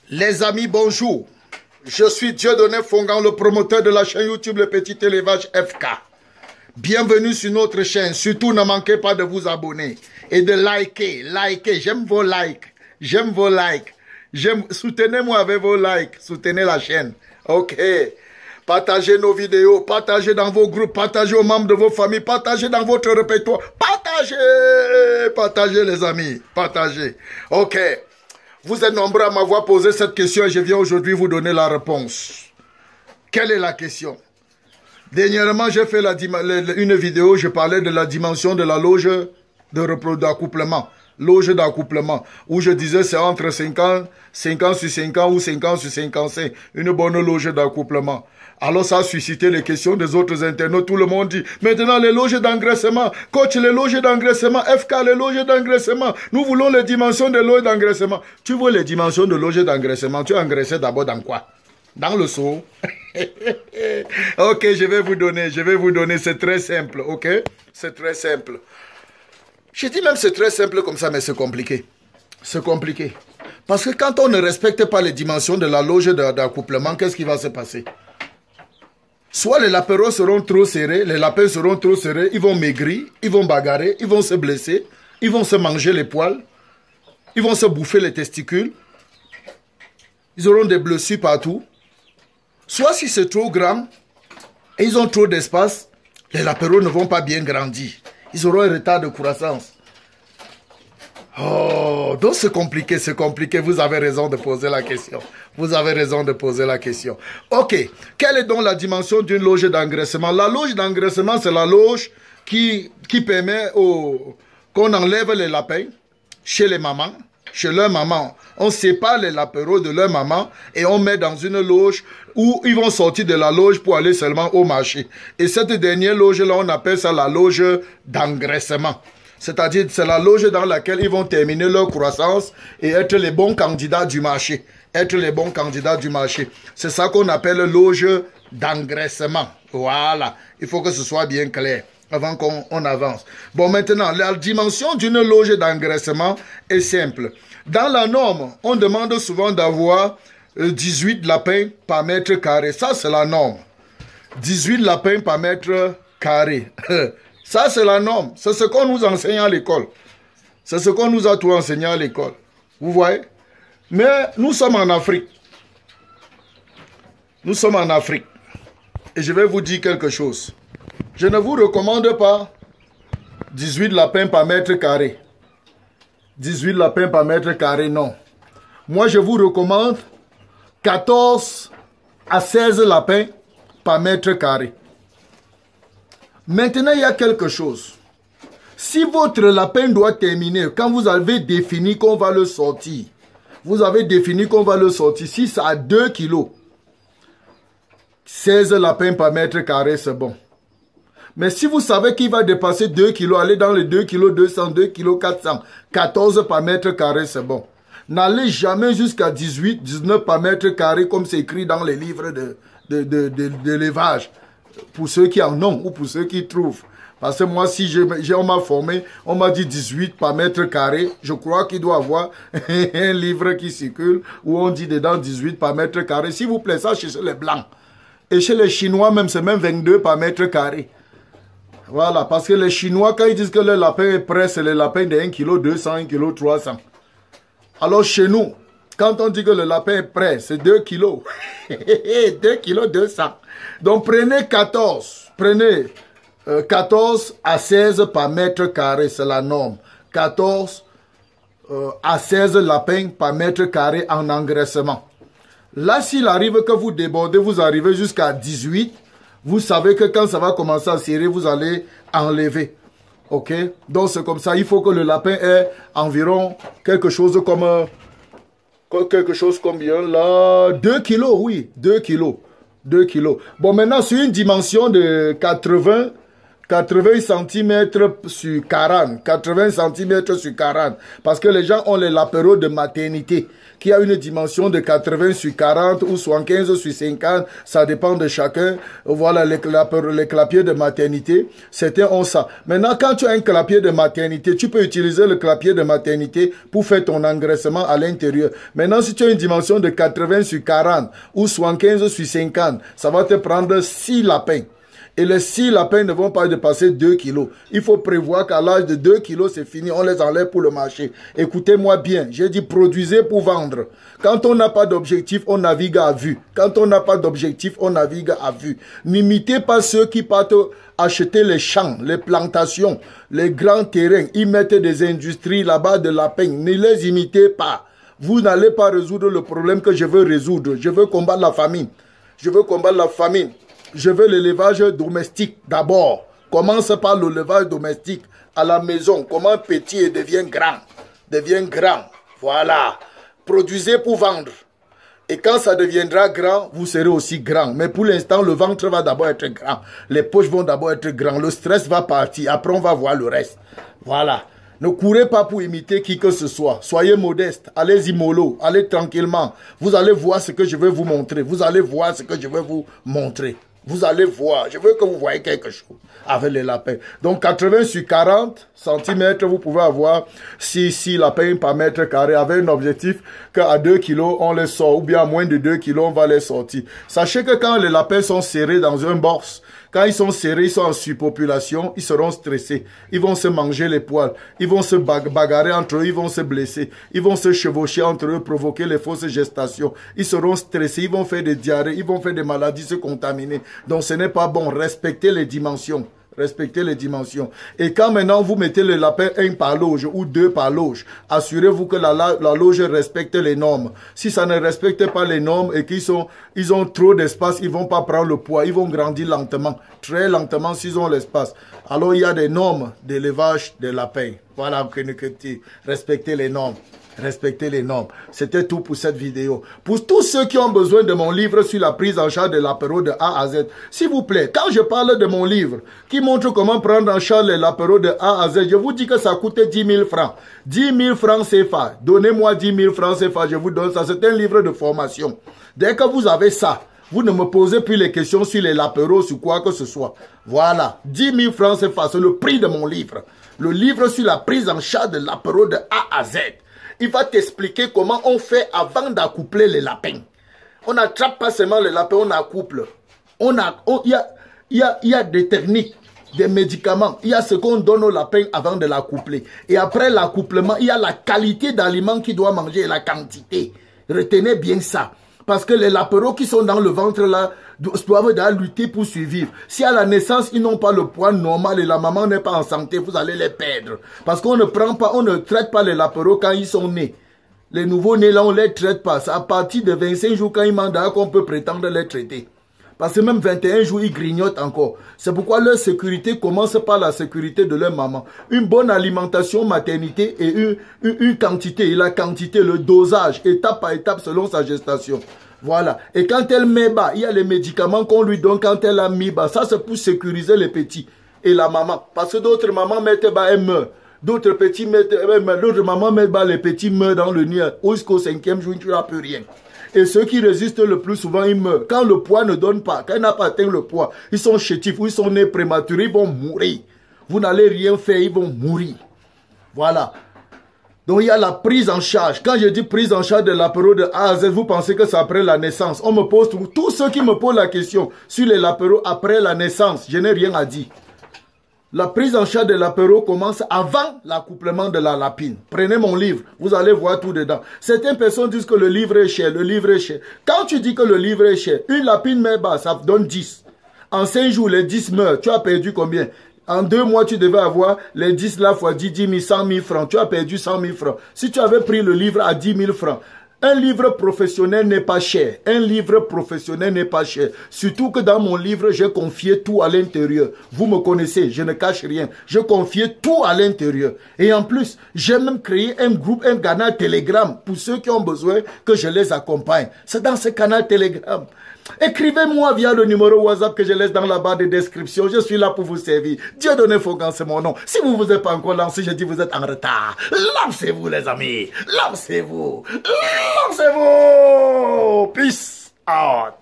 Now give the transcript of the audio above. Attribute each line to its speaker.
Speaker 1: Les amis, bonjour. Je suis Dieudonné Fongan, le promoteur de la chaîne YouTube Le Petit Élevage FK. Bienvenue sur notre chaîne. Surtout, ne manquez pas de vous abonner et de liker. J'aime vos likes. J'aime vos likes. Soutenez-moi avec vos likes. Soutenez la chaîne. Ok. Partagez nos vidéos. Partagez dans vos groupes. Partagez aux membres de vos familles. Partagez dans votre répertoire. Partagez. Partagez les amis. Partagez. Ok. Vous êtes nombreux à m'avoir posé cette question et je viens aujourd'hui vous donner la réponse. Quelle est la question? Dernièrement, j'ai fait une vidéo, je parlais de la dimension de la loge d'accouplement. Loge d'accouplement, où je disais c'est entre 50 sur 50 ou 50 sur 55. Une bonne loge d'accouplement. Alors ça a suscité les questions des autres internautes. Tout le monde dit, maintenant les loges d'engraissement, coach les loges d'engraissement, FK les loges d'engraissement. Nous voulons les dimensions de loges d'engraissement. Tu veux les dimensions de loges d'engraissement, tu engraisses d'abord dans quoi? Dans le seau. Ok, je vais vous donner, c'est très simple, ok? C'est très simple. Je dis même c'est très simple comme ça, mais c'est compliqué. C'est compliqué. Parce que quand on ne respecte pas les dimensions de la loge d'accouplement, qu'est-ce qui va se passer? Soit les lapins seront trop serrés, ils vont maigrir, ils vont bagarrer, ils vont se blesser, ils vont se manger les poils, ils vont se bouffer les testicules, ils auront des blessures partout. Soit si c'est trop grand et ils ont trop d'espace, les lapins ne vont pas bien grandir. Ils auront un retard de croissance. Oh, donc c'est compliqué. Vous avez raison de poser la question. Ok, quelle est donc la dimension d'une loge d'engraissement? La loge d'engraissement, c'est la loge qui permet qu'on enlève les lapins chez les mamans, chez leur maman. On sépare les lapéros de leur maman et on met dans une loge où ils vont sortir de la loge pour aller seulement au marché. Et cette dernière loge-là, on appelle ça la loge d'engraissement. C'est-à-dire, c'est la loge dans laquelle ils vont terminer leur croissance et être les bons candidats du marché. C'est ça qu'on appelle loge d'engraissement. Voilà. Il faut que ce soit bien clair avant qu'on avance. Bon, maintenant, la dimension d'une loge d'engraissement est simple. Dans la norme, on demande souvent d'avoir 18 lapins par mètre carré. Ça, c'est la norme. 18 lapins par mètre carré. Ça, c'est la norme. C'est ce qu'on nous enseigne à l'école. C'est ce qu'on nous a tout enseigné à l'école. Vous voyez? Mais nous sommes en Afrique. Et je vais vous dire quelque chose. Je ne vous recommande pas 18 lapins par mètre carré. 18 lapins par mètre carré, non. Moi, je vous recommande 14 à 16 lapins par mètre carré. Maintenant, il y a quelque chose. Si votre lapin doit terminer, quand vous avez défini qu'on va le sortir, si ça a 2 kilos, 16 lapins par mètre carré, c'est bon. Mais si vous savez qu'il va dépasser 2 kilos, aller dans les 2 kilos 200, 2 kilos 400, 14 par mètre carré, c'est bon. N'allez jamais jusqu'à 18, 19 par mètre carré comme c'est écrit dans les livres d'élevage. Pour ceux qui en ont ou pour ceux qui trouvent. Parce que moi, si on m'a formé, on m'a dit 18 par mètre carré. Je crois qu'il doit avoir un livre qui circule où on dit dedans 18 par mètre carré. S'il vous plaît, ça chez les Blancs. Et chez les Chinois, même, c'est même 22 par mètre carré. Voilà, parce que les Chinois, quand ils disent que le lapin est prêt, c'est le lapin de 1 kg 200, 1 kg 300. Alors chez nous, quand on dit que le lapin est prêt, c'est 2 kilos. 2 kg 200. Donc prenez 14. Prenez 14 à 16 par mètre carré, c'est la norme. 14 à 16 lapins par mètre carré en engraissement. Là, s'il arrive que vous débordez, vous arrivez jusqu'à 18, vous savez que quand ça va commencer à serrer, vous allez enlever. Ok? Donc c'est comme ça, il faut que le lapin ait environ quelque chose comme bien là, 2 kilos, oui, 2 kilos. 2 kilos. Bon, maintenant, sur une dimension de 80 80 cm sur 40. 80 cm sur 40. Parce que les gens ont les lapéros de maternité qui a une dimension de 80 sur 40 ou 75 sur 50. Ça dépend de chacun. Voilà les clapiers de maternité. Certains ont ça. Maintenant, quand tu as un clapier de maternité, tu peux utiliser le clapier de maternité pour faire ton engraissement à l'intérieur. Maintenant, si tu as une dimension de 80 sur 40 ou 75 sur 50, ça va te prendre 6 lapins. Et les 6 lapins ne vont pas dépasser 2 kilos. Il faut prévoir qu'à l'âge de 2 kilos, c'est fini. On les enlève pour le marché. Écoutez-moi bien. J'ai dit produisez pour vendre. Quand on n'a pas d'objectif, on navigue à vue. Quand on n'a pas d'objectif, on navigue à vue. N'imitez pas ceux qui partent acheter les champs, les plantations, les grands terrains. Ils mettent des industries là-bas de lapins. Ne les imitez pas. Vous n'allez pas résoudre le problème que je veux résoudre. Je veux combattre la famine. Je veux combattre la famine. Je veux l'élevage domestique d'abord. Commence par l'élevage domestique à la maison. Comment petit devient grand. Devient grand. Voilà. Produisez pour vendre. Et quand ça deviendra grand, vous serez aussi grand. Mais pour l'instant, le ventre va d'abord être grand. Les poches vont d'abord être grands. Le stress va partir. Après, on va voir le reste. Voilà. Ne courez pas pour imiter qui que ce soit. Soyez modeste. Allez-y mollo. Allez tranquillement. Vous allez voir ce que je vais vous montrer. Vous allez voir ce que je vais vous montrer. Vous allez voir. Je veux que vous voyez quelque chose avec les lapins. Donc, 80 sur 40 cm, vous pouvez avoir 6 lapins par mètre carré avec un objectif qu'à 2 kilos, on les sort. Ou bien à moins de 2 kilos, on va les sortir. Sachez que quand les lapins sont serrés dans un box, quand ils sont serrés, ils sont en surpopulation, ils seront stressés. Ils vont se manger les poils. Ils vont se bagarrer entre eux, ils vont se blesser. Ils vont se chevaucher entre eux, provoquer les fausses gestations. Ils seront stressés, ils vont faire des diarrhées, ils vont faire des maladies, se contaminer. Donc ce n'est pas bon. Respectez les dimensions. Respectez les dimensions. Et quand maintenant vous mettez le lapin 1 par loge ou 2 par loge, assurez-vous que la loge respecte les normes. Si ça ne respecte pas les normes et ils ont trop d'espace, ils ne vont pas prendre le poids, ils vont grandir lentement, très lentement s'ils ont l'espace. Alors il y a des normes d'élevage des lapins. Voilà, respectez les normes. Respectez les normes. C'était tout pour cette vidéo. Pour tous ceux qui ont besoin de mon livre sur la prise en charge de l'apéro de A à Z, s'il vous plaît, quand je parle de mon livre qui montre comment prendre en charge l'apéro de A à Z, je vous dis que ça coûte 10 000 francs. 10 000 francs CFA. Donnez-moi 10 000 francs CFA, je vous donne ça. C'est un livre de formation. Dès que vous avez ça, vous ne me posez plus les questions sur les lapéros, sur quoi que ce soit. Voilà. 10 000 francs CFA, c'est le prix de mon livre. Le livre sur la prise en charge de l'apéro de A à Z. Il va t'expliquer comment on fait avant d'accoupler les lapins. On n'attrape pas seulement les lapins, on accouple. Il y a des techniques, des médicaments. Il y a ce qu'on donne aux lapins avant de l'accoupler. Et après l'accouplement, il y a la qualité d'aliments qu'il doit manger et la quantité. Retenez bien ça. Parce que les lapéros qui sont dans le ventre là, doivent lutter pour survivre. Si à la naissance, ils n'ont pas le poids normal et la maman n'est pas en santé, vous allez les perdre. Parce qu'on ne traite pas les lapéros quand ils sont nés. Les nouveaux-nés là, on ne les traite pas. C'est à partir de 25 jours quand ils mandatent qu'on peut prétendre les traiter. Parce que même 21 jours, ils grignotent encore. C'est pourquoi leur sécurité commence par la sécurité de leur maman. Une bonne alimentation, maternité et une quantité. Et la quantité, le dosage, étape par étape selon sa gestation. Voilà. Et quand elle met bas, il y a les médicaments qu'on lui donne quand elle a mis bas. Ça, c'est pour sécuriser les petits et la maman. Parce que d'autres mamans mettent bas, elles meurent. D'autres petits mettent, d'autres mamans mettent bas, les petits meurent dans le nid. Jusqu'au 5e jour, tu n'as plus rien. Et ceux qui résistent le plus souvent, ils meurent. Quand le poids ne donne pas, quand ils n'ont pas atteint le poids, ils sont chétifs ou ils sont nés prématurés, ils vont mourir. Vous n'allez rien faire, ils vont mourir. Voilà. Donc il y a la prise en charge. Quand je dis prise en charge de l'apéro de A à Z, vous pensez que c'est après la naissance. On me pose tous ceux qui me posent la question sur les lapéros après la naissance, je n'ai rien à dire. La prise en charge de l'apéro commence avant l'accouplement de la lapine. Prenez mon livre, vous allez voir tout dedans. Certaines personnes disent que le livre est cher, le livre est cher. Quand tu dis que le livre est cher, une lapine met bas, ça donne 10. En 5 jours, les 10 meurent. Tu as perdu combien? En 2 mois, tu devais avoir les 10 là fois 10 000, 100 000 francs. Tu as perdu 100 000 francs. Si tu avais pris le livre à 10 000 francs, un livre professionnel n'est pas cher. Un livre professionnel n'est pas cher. Surtout que dans mon livre, j'ai confié tout à l'intérieur. Vous me connaissez, je ne cache rien. Je confié tout à l'intérieur. Et en plus, j'ai même créé un groupe, un canal Telegram pour ceux qui ont besoin que je les accompagne. C'est dans ce canal Telegram. Écrivez-moi via le numéro WhatsApp que je laisse dans la barre de description. Je suis là pour vous servir. Dieudonné Fongan, c'est mon nom. Si vous vous êtes pas encore lancé, je dis vous êtes en retard. Lancez-vous les amis. Lancez-vous. Lancez-vous. Peace out.